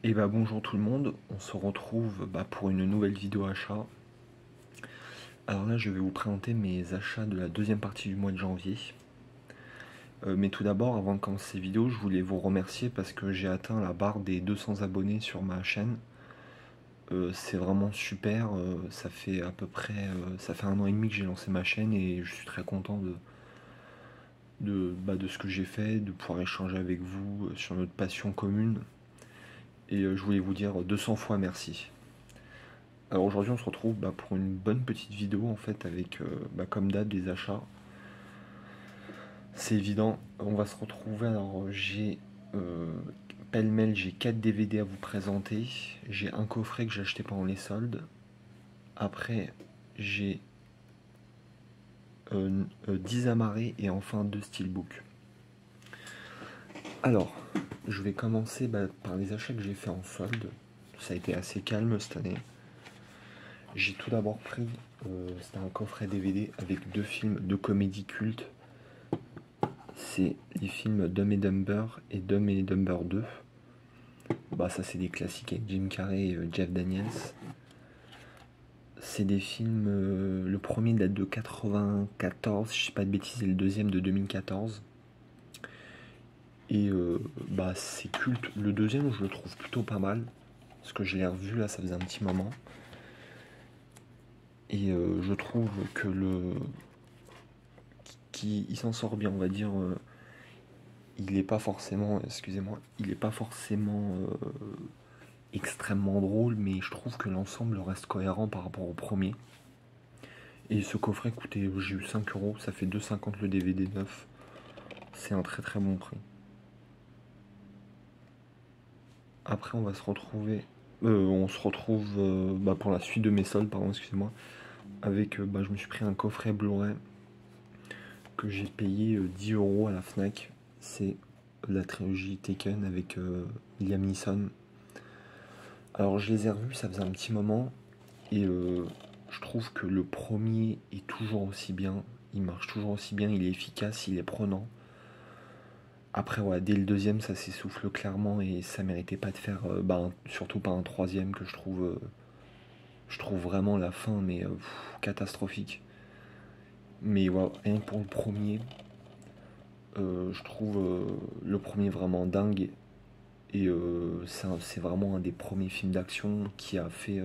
Et bah bonjour tout le monde, on se retrouve pour une nouvelle vidéo achat. Alors là je vais vous présenter mes achats de la deuxième partie du mois de janvier. Mais tout d'abord, avant de commencer cette vidéo, je voulais vous remercier parce que j'ai atteint la barre des 200 abonnés sur ma chaîne. C'est vraiment super, ça fait à peu près ça fait 1 an et demi que j'ai lancé ma chaîne et je suis très content de ce que j'ai fait, de pouvoir échanger avec vous sur notre passion commune. Et je voulais vous dire 200 fois merci. Alors aujourd'hui on se retrouve pour une bonne petite vidéo en fait avec comme d'hab des achats. C'est évident, on va se retrouver. Alors j'ai euh, pêle-mêle, j'ai 4 DVD à vous présenter. J'ai un coffret que j'ai acheté pendant les soldes. Après j'ai 10 amarrés et enfin 2 steelbooks. Alors je vais commencer par les achats que j'ai fait en solde. Ça a été assez calme cette année. J'ai tout d'abord pris, c'était un coffret DVD avec 2 films de comédie culte. C'est les films Dumb et Dumber et Dumb et Dumber 2. Ça c'est des classiques avec Jim Carrey et Jeff Daniels. C'est des films, le premier date de 94, je sais pas de bêtises, et le deuxième de 2014. Et c'est culte. Le deuxième je le trouve plutôt pas mal, parce que je l'ai revu là, ça faisait un petit moment. Et je trouve que il s'en sort bien, on va dire. Il est pas forcément, excusez-moi, il est pas forcément extrêmement drôle, mais je trouve que l'ensemble reste cohérent par rapport au premier. Et ce coffret coûtait, j'ai eu 5 euros, ça fait 2,50 le DVD neuf. C'est un très très bon prix. Après, on va se retrouver. On se retrouve pour la suite de mes soldes, pardon, excusez-moi. Avec, je me suis pris un coffret Blu-ray que j'ai payé 10 euros à la Fnac. C'est la trilogie Taken avec Liam Neeson. Alors, je les ai revus, ça faisait un petit moment. Et je trouve que le premier est toujours aussi bien. Il marche toujours aussi bien, il est efficace, il est prenant. Après, ouais, dès le deuxième, ça s'essouffle clairement et ça méritait pas de faire, surtout pas un troisième que je trouve vraiment la fin, mais catastrophique. Mais voilà, rien que pour le premier, je trouve le premier vraiment dingue et c'est vraiment un des premiers films d'action qui a fait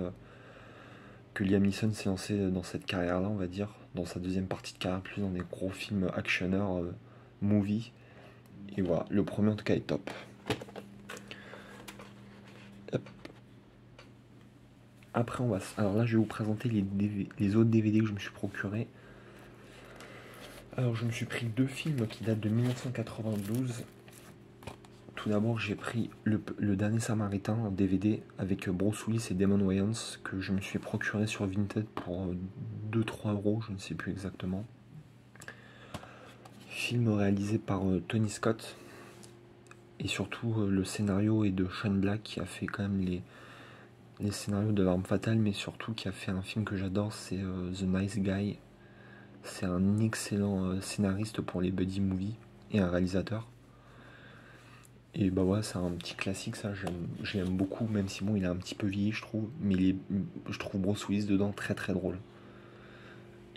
que Liam Neeson s'est lancé dans cette carrière-là, on va dire, dans sa deuxième partie de carrière, plus dans des gros films actionneurs, movie. Et voilà, le premier en tout cas est top. Hop. Après, alors là, je vais vous présenter les autres DVD que je me suis procuré. Alors, je me suis pris 2 films qui datent de 1992. Tout d'abord, j'ai pris le Dernier Samaritain en DVD avec Bruce Willis et Damon Wayans que je me suis procuré sur Vinted pour 2-3 euros, je ne sais plus exactement. Film réalisé par Tony Scott et surtout le scénario est de Shane Black qui a fait quand même les scénarios de L'Arme Fatale, mais surtout qui a fait un film que j'adore, c'est The Nice Guy. C'est un excellent scénariste pour les buddy movies et un réalisateur. Et ouais, c'est un petit classique, ça, j'aime beaucoup, même si bon, il est un petit peu vieilli, je trouve, mais je trouve Bruce Willis dedans très très drôle.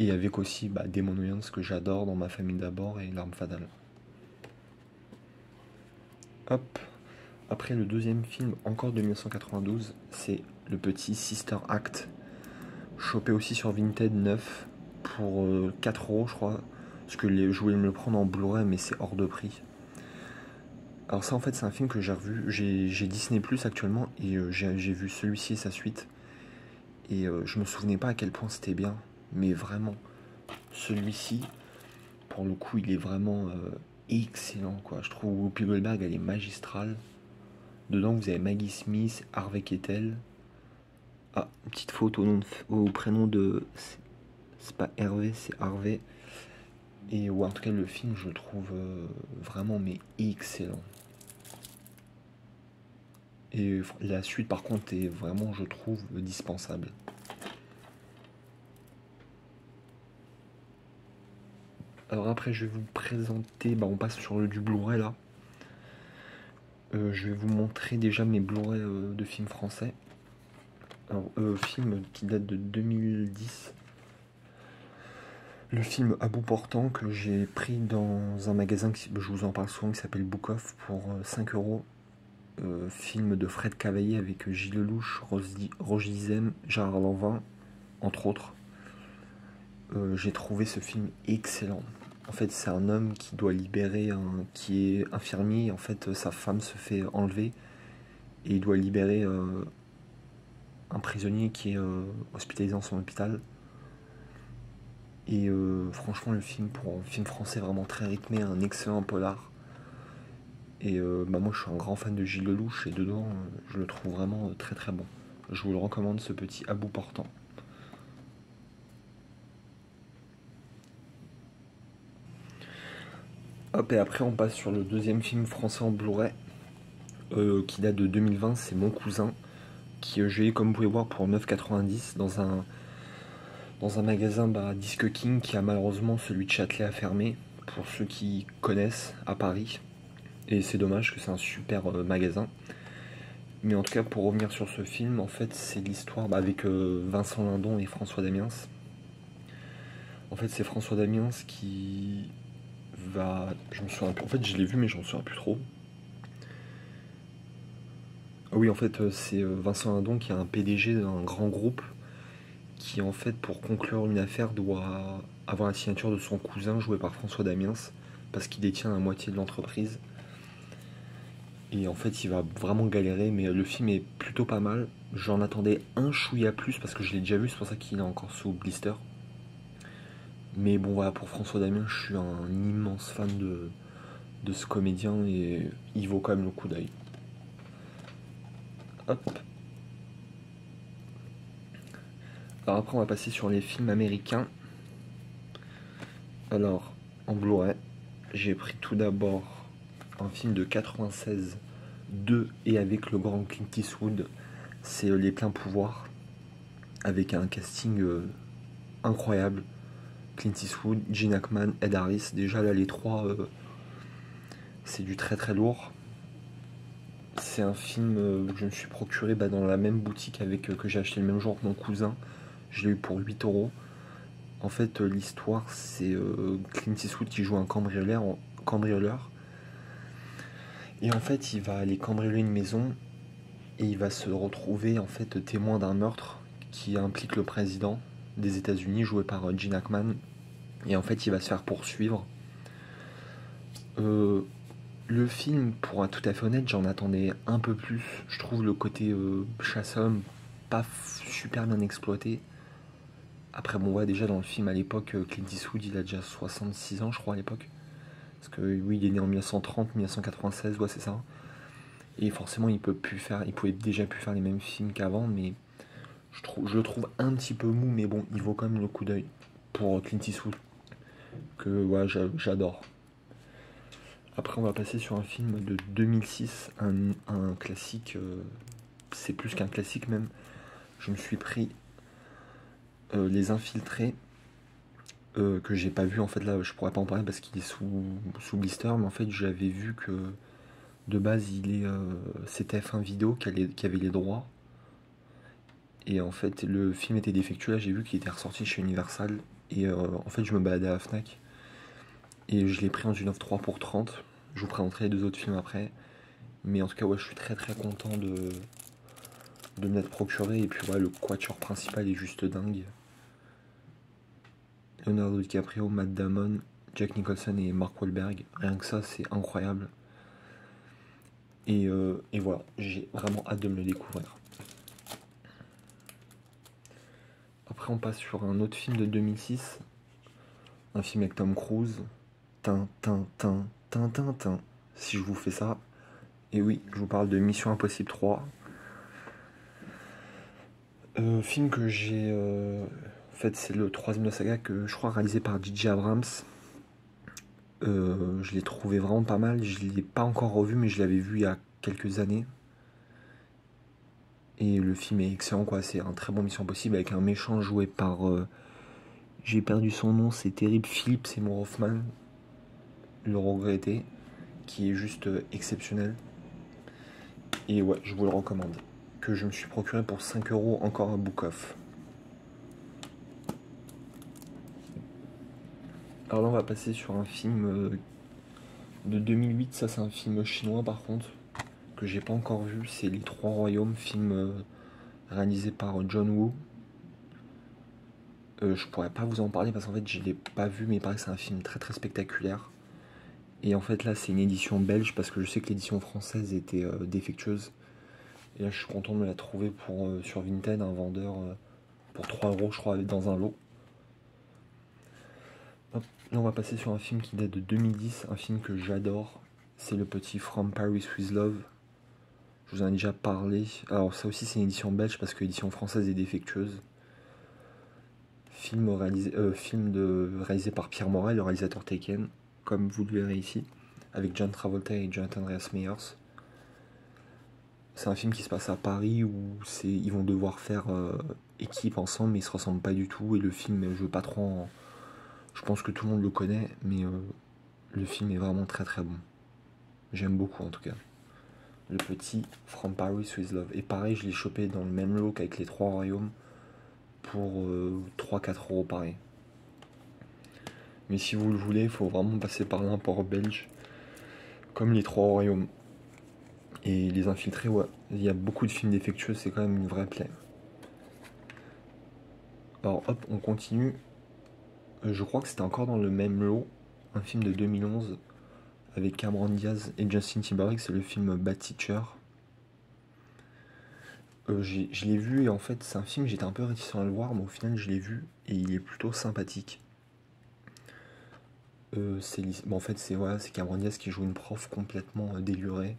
Et avec aussi Damon Wayans que j'adore dans Ma famille d'abord et L'Arme Fatale. Hop. Après le deuxième film, encore de 1992, c'est le petit Sister Act, chopé aussi sur Vinted neuf pour 4 euros je crois, parce que je voulais me le prendre en Blu-ray mais c'est hors de prix. Alors ça en fait c'est un film que j'ai revu, j'ai Disney Plus actuellement et j'ai vu celui-ci et sa suite et je me souvenais pas à quel point c'était bien, mais vraiment celui-ci pour le coup il est vraiment excellent quoi. Je trouve Whoopi Goldberg elle est magistrale. Dedans vous avez Maggie Smith, Harvey Keitel. Ah, une petite faute au prénom de... C'est pas Hervé, c'est Harvey. Et en tout cas le film je le trouve vraiment mais excellent. Et la suite par contre est vraiment je trouve dispensable. Alors après je vais vous présenter, on passe sur le du Blu-ray là. Je vais vous montrer déjà mes Blu-ray de films français. Alors, film qui date de 2010. Le film À bout portant que j'ai pris dans un magasin, je vous en parle souvent, qui s'appelle Book Off pour 5 euros. Film de Fred Cavaillé avec Gilles Lelouch, Roger Dizem, Gérard Lanvin, entre autres. J'ai trouvé ce film excellent. En fait, c'est un homme qui doit libérer qui est infirmier. En fait, sa femme se fait enlever et il doit libérer un prisonnier qui est hospitalisé dans son hôpital. Et franchement, le film, pour un film français vraiment très rythmé, un excellent polar. Et moi, je suis un grand fan de Gilles Lelouch et dedans, je le trouve vraiment très très bon. Je vous le recommande, ce petit À bout portant. Hop, et après, on passe sur le deuxième film français en Blu-ray qui date de 2020, c'est Mon Cousin, qui j'ai eu, comme vous pouvez voir, pour 9,90 dans un magasin Disque King qui a malheureusement, celui de Châtelet, a fermé, pour ceux qui connaissent, à Paris. Et c'est dommage que c'est un super magasin. Mais en tout cas, pour revenir sur ce film, en fait, c'est l'histoire avec Vincent Lindon et François Damiens. En fait, c'est François Damiens qui va... Je me souviens plus. En fait, je l'ai vu, mais je m'en souviens plus trop. Ah oui, en fait, c'est Vincent Lindon qui est un PDG d'un grand groupe qui, en fait, pour conclure une affaire, doit avoir la signature de son cousin joué par François Damiens parce qu'il détient la moitié de l'entreprise. Et en fait, il va vraiment galérer, mais le film est plutôt pas mal. J'en attendais un chouïa plus parce que je l'ai déjà vu, c'est pour ça qu'il est encore sous blister. Mais bon, voilà, pour François Damiens, je suis un immense fan de ce comédien et il vaut quand même le coup d'œil. Hop. Alors après, on va passer sur les films américains. Alors, en Blu-ray, j'ai pris tout d'abord un film de 96 de et avec le grand Clint Eastwood, c'est Les Pleins Pouvoirs, avec un casting incroyable. Clint Eastwood, Gene Hackman, Ed Harris, déjà là les trois, c'est du très très lourd. C'est un film que je me suis procuré dans la même boutique que j'ai acheté le même jour que mon cousin. Je l'ai eu pour 8 euros. En fait, l'histoire, c'est Clint Eastwood qui joue un cambrioleur. Et en fait, il va aller cambrioler une maison et il va se retrouver en fait témoin d'un meurtre qui implique le président des États-Unis, joué par Gene Hackman. Et en fait, il va se faire poursuivre. Le film, pour être tout à fait honnête, j'en attendais un peu plus. Je trouve le côté chasse-homme pas super bien exploité. Après, bon, ouais, déjà dans le film à l'époque, Clint Eastwood, il a déjà 66 ans, je crois, à l'époque. Parce que oui, il est né en 1930, 1996, ouais, c'est ça. Et forcément, il pouvait déjà plus faire les mêmes films qu'avant, mais je le trouve un petit peu mou, mais bon, il vaut quand même le coup d'œil pour Clint Eastwood, que ouais, j'adore. Après, on va passer sur un film de 2006, un classique, c'est plus qu'un classique même. Je me suis pris Les Infiltrés, que j'ai pas vu, en fait là, je pourrais pas en parler parce qu'il est sous blister, mais en fait j'avais vu que de base c'était F1 Vidéo qui avait les droits. Et en fait, le film était défectueux. Là, j'ai vu qu'il était ressorti chez Universal. Et en fait, je me baladais à la Fnac. Et je l'ai pris en une offre 3 pour 30. Je vous présenterai les deux autres films après. Mais en tout cas, ouais, je suis très très content de me l'être procuré. Et puis, ouais, le quatuor principal est juste dingue. Leonardo DiCaprio, Matt Damon, Jack Nicholson et Mark Wahlberg. Rien que ça, c'est incroyable. Et voilà, j'ai vraiment hâte de me le découvrir. Après, on passe sur un autre film de 2006. Un film avec Tom Cruise. Tin, si je vous fais ça. Et oui, je vous parle de Mission Impossible 3. Film que j'ai... En fait, c'est le troisième de la saga que je crois réalisé par J.J. Abrams. Je l'ai trouvé vraiment pas mal. Je ne l'ai pas encore revu, mais je l'avais vu il y a quelques années. Et le film est excellent, quoi. C'est un très bon Mission Impossible avec un méchant joué par... j'ai perdu son nom, c'est terrible. Philippe Seymour Hoffman, le regretté, qui est juste exceptionnel. Et ouais, je vous le recommande. Que je me suis procuré pour 5 euros encore à Book Off. Alors là, on va passer sur un film de 2008. Ça, c'est un film chinois par contre, que j'ai pas encore vu. C'est Les Trois Royaumes, film réalisé par John Woo. Je pourrais pas vous en parler parce qu'en fait, je l'ai pas vu, mais il paraît que c'est un film très très spectaculaire. Et en fait, là, c'est une édition belge parce que je sais que l'édition française était défectueuse. Et là, je suis content de me la trouver sur Vinted, un vendeur pour 3 euros, je crois, dans un lot. Hop, là, on va passer sur un film qui date de 2010, un film que j'adore. C'est le petit From Paris with Love. Je vous en ai déjà parlé. Alors, ça aussi, c'est une édition belge parce que l'édition française est défectueuse. Réalisé par Pierre Morel, le réalisateur Taken, comme vous le verrez ici, avec John Travolta et Jonathan Rhys-Meyers. C'est un film qui se passe à Paris où ils vont devoir faire équipe ensemble, mais ils se ressemblent pas du tout. Et le film, je veux pas trop. Je pense que tout le monde le connaît, mais le film est vraiment très très bon. J'aime beaucoup en tout cas. Le petit From Paris with Love. Et pareil, je l'ai chopé dans le même lot qu'avec Les Trois Royaumes pour 3-4 euros pareil. Mais si vous le voulez, il faut vraiment passer par l'import belge, comme Les Trois Royaumes. Et Les Infiltrés, ouais, il y a beaucoup de films défectueux, c'est quand même une vraie plaie. Alors hop, on continue. Je crois que c'était encore dans le même lot, un film de 2011 avec Cameron Diaz et Justin Timberlake, c'est le film Bad Teacher. Je l'ai vu et en fait c'est un film, j'étais un peu réticent à le voir, mais au final je l'ai vu et il est plutôt sympathique. En fait c'est Cameron Diaz qui joue une prof complètement délurée,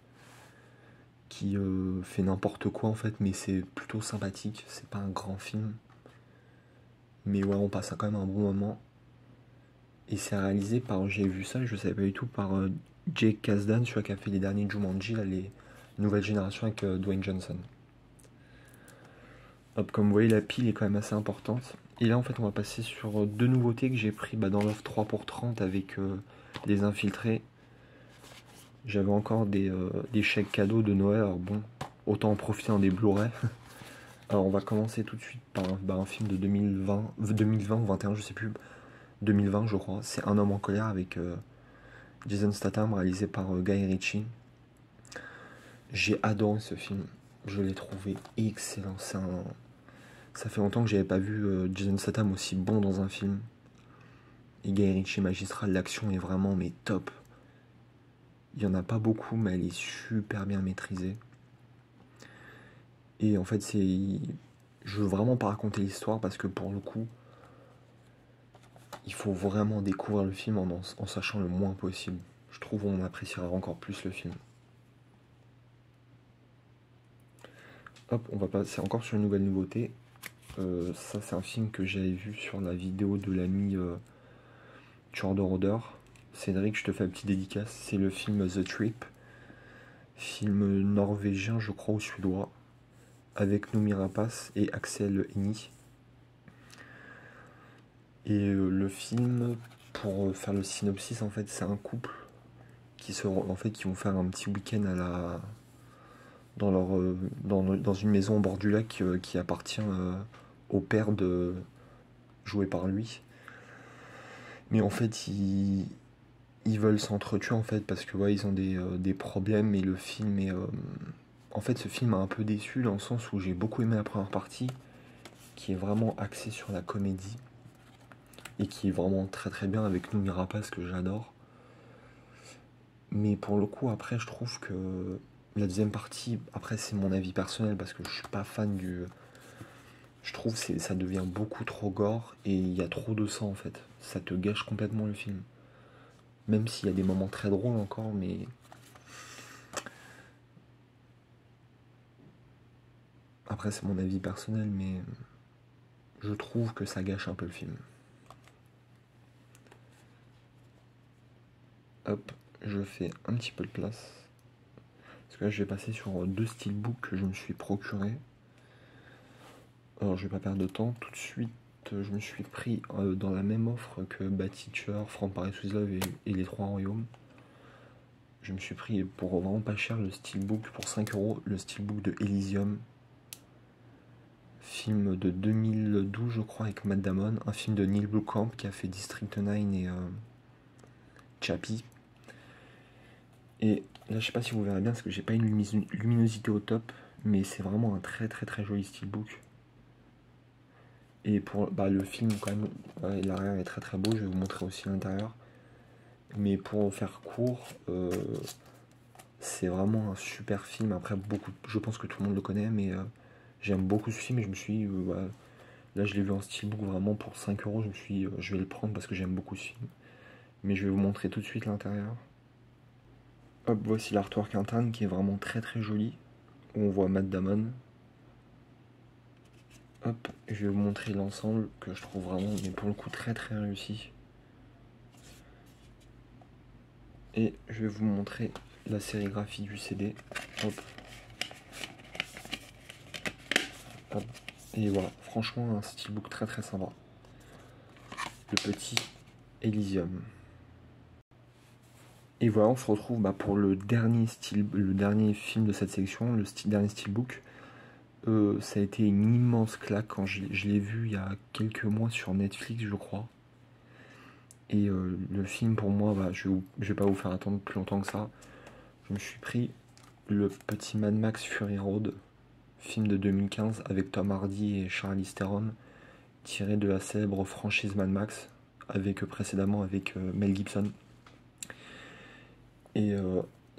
qui fait n'importe quoi en fait, mais c'est plutôt sympathique, c'est pas un grand film. Mais ouais, on passe quand même un bon moment. Et c'est réalisé par, j'ai vu ça, je savais pas du tout, par Jake Kasdan, celui qui a fait les derniers Jumanji, là, les nouvelles générations avec Dwayne Johnson. Hop, comme vous voyez, la pile est quand même assez importante. Et là, en fait, on va passer sur deux nouveautés que j'ai pris dans l'offre 3 pour 30 avec les infiltrés. J'avais encore des chèques cadeaux de Noël, alors bon, autant en profiter dans des Blu-ray. Alors, on va commencer tout de suite par un film de 2020 ou 21, je sais plus, 2020, je crois. C'est Un homme en colère avec Jason Statham, réalisé par Guy Ritchie. J'ai adoré ce film. Je l'ai trouvé excellent. Ça fait longtemps que j'avais pas vu Jason Statham aussi bon dans un film. Et Guy Ritchie magistral, l'action est vraiment mais top. Il y en a pas beaucoup, mais elle est super bien maîtrisée. Et en fait, je veux vraiment pas raconter l'histoire parce que pour le coup, il faut vraiment découvrir le film en sachant le moins possible. Je trouve qu'on appréciera encore plus le film. Hop, on va passer encore sur une nouvelle nouveauté. Ça, c'est un film que j'avais vu sur la vidéo de l'ami tueur de rôdeurs. Cédric, je te fais une petite dédicace. C'est le film The Trip. Film norvégien, je crois, ou suédois. Avec Noomi Rapace et Axel Hennie. Et le film, pour faire le synopsis, en fait, c'est un couple qui vont faire un petit week-end dans une maison au bord du lac qui appartient au père joué par lui. Mais en fait, ils veulent s'entretuer en fait parce que ouais, ils ont des problèmes et le film est... En fait, ce film m'a un peu déçu dans le sens où j'ai beaucoup aimé la première partie, qui est vraiment axée sur la comédie et qui est vraiment très très bien avec Noomi Rapace que j'adore. Mais pour le coup, après, je trouve que la deuxième partie, après c'est mon avis personnel parce que je suis pas fan du... Je trouve que ça devient beaucoup trop gore et il y a trop de sang en fait. Ça te gâche complètement le film. Même s'il y a des moments très drôles encore, mais... Après c'est mon avis personnel, mais je trouve que ça gâche un peu le film. Hop, je fais un petit peu de place. Parce que là je vais passer sur deux steelbooks que je me suis procuré. Alors je vais pas perdre de temps, tout de suite je me suis pris dans la même offre que Bad Teacher, From Paris with Love et Les Trois Royaumes. je me suis pris pour vraiment pas cher le steelbook pour 5 euros, le steelbook de Elysium. Film de 2012 je crois avec Matt Damon, un film de Neil Blomkamp qui a fait District 9 et Chappie. Et là je sais pas si vous verrez bien parce que j'ai pas une luminosité au top, mais c'est vraiment un très très très joli steelbook. Et pour le film quand même, l'arrière est très très beau, je vais vous montrer aussi l'intérieur. Mais pour faire court, c'est vraiment un super film. Après je pense que tout le monde le connaît, mais j'aime beaucoup ce film et je me suis dit, là je l'ai vu en steelbook vraiment pour 5 euros, je me suis dit, je vais le prendre parce que j'aime beaucoup ce film. Mais je vais vous montrer tout de suite l'intérieur. Hop, voici l'artwork interne qui est vraiment très très joli. Où on voit Matt Damon. Hop, je vais vous montrer l'ensemble que je trouve vraiment, mais pour le coup, très très réussi. Et je vais vous montrer la sérigraphie du CD. Hop. Hop. Et voilà, franchement, un steelbook très très sympa. Le petit Elysium. Et voilà, on se retrouve pour le dernier film de cette section, dernier steelbook. Ça a été une immense claque quand je l'ai vu il y a quelques mois sur Netflix, je crois. Et le film, pour moi, je vais pas vous faire attendre plus longtemps que ça. Je me suis pris le petit Mad Max Fury Road, film de 2015 avec Tom Hardy et Charlize Theron, tiré de la célèbre franchise Mad Max, précédemment avec Mel Gibson. Et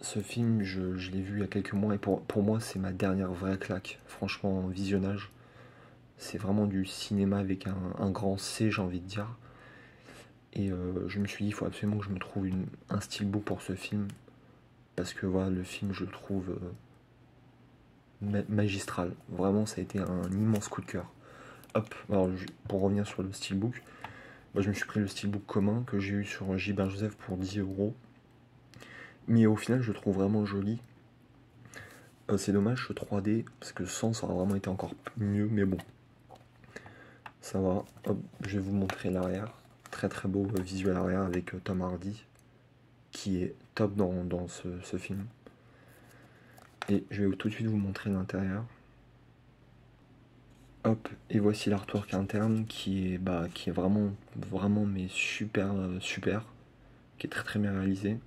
ce film, je l'ai vu il y a quelques mois et pour moi, c'est ma dernière vraie claque. Franchement, en visionnage, c'est vraiment du cinéma avec un grand C, j'ai envie de dire. Et je me suis dit, il faut absolument que je me trouve un steelbook pour ce film. Parce que voilà, le film, je le trouve magistral. Vraiment, ça a été un immense coup de cœur. Hop, alors pour revenir sur le steelbook, je me suis pris le steelbook commun que j'ai eu sur Gilbert Joseph pour 10 euros. Mais au final, je le trouve vraiment joli. C'est dommage ce 3D, parce que sans, ça aurait vraiment été encore mieux, mais bon. Ça va. Hop, je vais vous montrer l'arrière. Très très beau visuel arrière avec Tom Hardy, qui est top dans ce film. Et je vais tout de suite vous montrer l'intérieur. Hop, et voici l'artwork interne qui est vraiment mais super, qui est très très bien réalisé.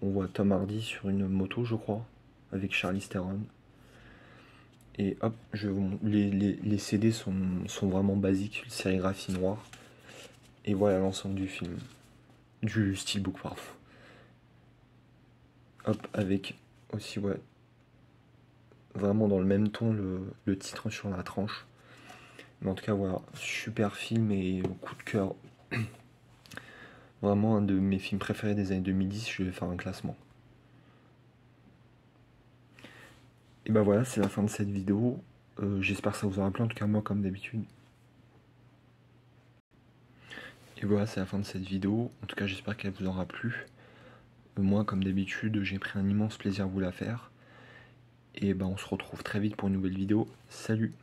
On voit Tom Hardy sur une moto, je crois, avec Charlize Theron. Et hop, les CD sont vraiment basiques, sérigraphie noire. Et voilà l'ensemble du film. Du steelbook, pardon. Hop, avec aussi, vraiment dans le même ton, le titre sur la tranche. Mais en tout cas, voilà, super film et coup de cœur. Vraiment un de mes films préférés des années 2010, je vais faire un classement. Et voilà, c'est la fin de cette vidéo. J'espère que ça vous aura plu, en tout cas moi comme d'habitude. Et voilà, c'est la fin de cette vidéo. En tout cas, j'espère qu'elle vous aura plu. Moi, comme d'habitude, j'ai pris un immense plaisir à vous la faire. Et on se retrouve très vite pour une nouvelle vidéo. Salut!